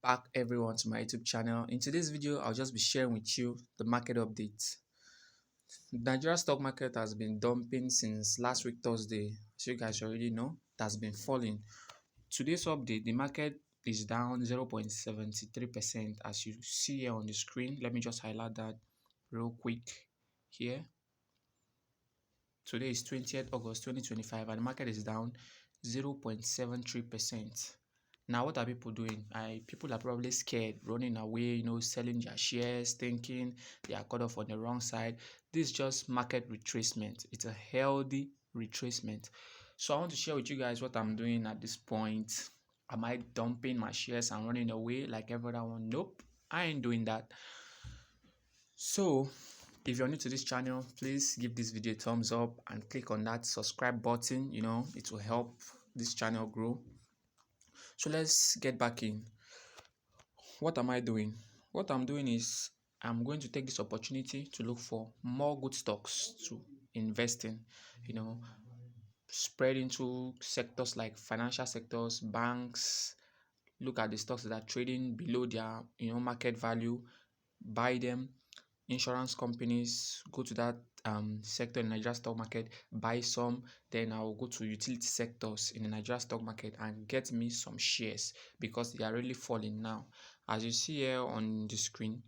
Back everyone to my YouTube channel. In today's video, I'll just be sharing with you the market update. The Nigerian stock market has been dumping since last week Thursday. As you guys already know, it has been falling. Today's update, the market is down 0.73% as you see here on the screen. Let me just highlight that real quick here. Today is 20th August 2025 and the market is down 0.73%. Now, what are people doing? People are probably scared, running away, selling their shares, thinking they are caught off on the wrong side. This is just market retracement. It's a healthy retracement. So I want to share with you guys what I'm doing at this point. Am I dumping my shares and running away like every other one? Nope, I ain't doing that. So if you're new to this channel, please give this video a thumbs up and click on that subscribe button. It will help this channel grow. So let's get back in. What am I doing? What I'm doing is I'm going to take this opportunity to look for more good stocks to invest in, spread into sectors like financial sectors, banks, look at the stocks that are trading below their, market value, buy them. Insurance companies, go to that sector in the Nigerian stock market, buy some. Then I'll go to utility sectors in the Nigerian stock market and get me some shares because they are really falling now. As you see here on the screen,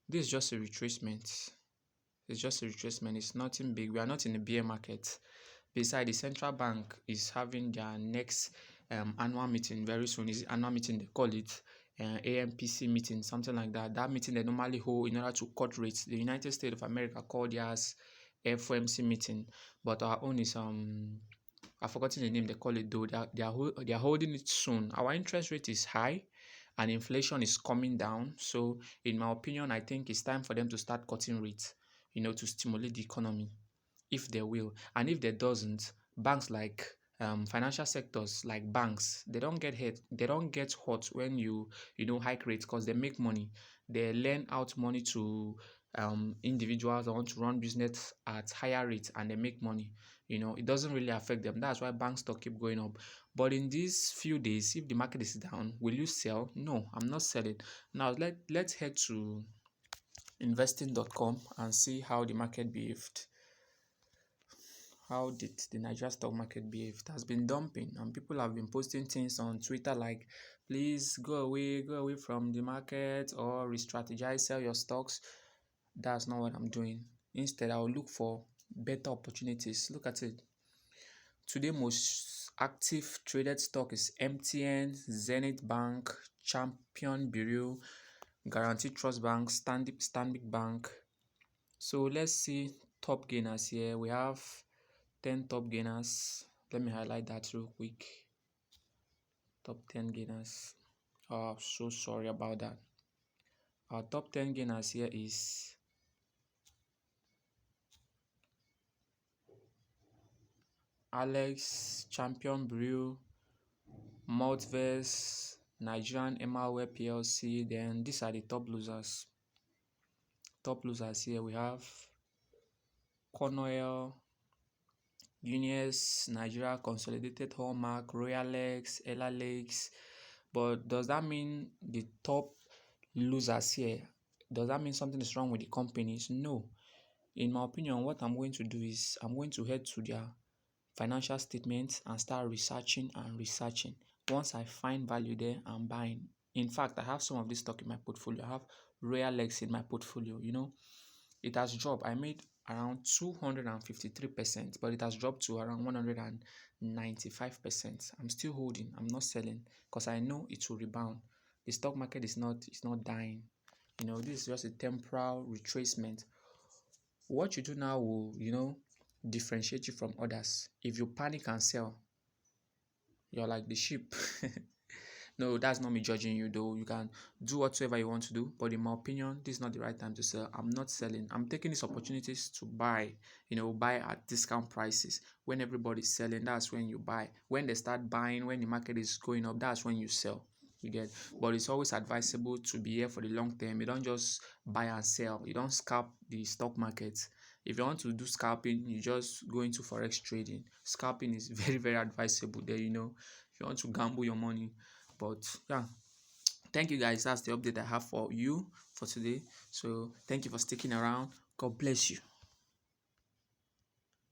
this is just a retracement. It's just a retracement. It's nothing big. We are not in the bear market. Besides, the central bank is having their next annual meeting very soon. Is it annual meeting they call it? AMPC meeting, something like that. That meeting they normally hold in order to cut rates. The United States of America called theirs FOMC meeting, but our own is I've forgotten the name they call it though. They are holding it soon. Our interest rate is high, and inflation is coming down. So, in my opinion, I think it's time for them to start cutting rates, to stimulate the economy, if they will. And if they doesn't, banks like financial sectors like banks, they don't get hot when you hike rates because they make money. They lend out money to individuals that want to run business at higher rates and they make money. It doesn't really affect them. That's why bank stock keep going up. But in these few days, if the market is down, will you sell? No, I'm not selling. Now let's head to investing.com and see how the market behaved. How did the Nigerian stock market behave? It has been dumping, and people have been posting things on Twitter like, please go away from the market, or re-strategize, sell your stocks. That's not what I'm doing. Instead, I will look for better opportunities. Look at it. Today, most active traded stock is MTN, Zenith Bank, Champion Bureau, Guaranty Trust Bank, Stanbic Bank. So let's see top gainers here. We have 10 top gainers. Let me highlight that real quick. Top 10 gainers. Oh, so sorry about that. Our top 10 gainers here is Alex, Champion Brew, Maltverse, Nigerian Emalware PLC. Then these are the top losers. Top losers here we have Cornell, Unions, Nigeria Consolidated Hallmark, Royal X, Ella Lakes. But does that mean the top losers here? Does that mean something is wrong with the companies? No. In my opinion, what I'm going to do is I'm going to head to their financial statements and start researching and researching. Once I find value there, I'm buying. In fact, I have some of this stock in my portfolio. I have Royal X in my portfolio. It has dropped. I made around 253%, but it has dropped to around 195%. I'm still holding. I'm not selling because I know it will rebound. The stock market is not dying. This is just a temporal retracement. What you do now will, differentiate you from others. If you panic and sell, you're like the sheep. No, that's not me judging you though. You can do whatsoever you want to do, but in my opinion, this is not the right time to sell. I'm not selling. I'm taking these opportunities to buy, buy at discount prices. When everybody's selling, that's when you buy. When they start buying, when the market is going up, that's when you sell. You get, but it's always advisable to be here for the long term. You don't just buy and sell. You don't scalp the stock market. If you want to do scalping, you just go into forex trading. Scalping is very, very advisable there, if you want to gamble your money. But yeah, Thank you guys. That's the update I have for you for today. So thank you for sticking around. God bless you.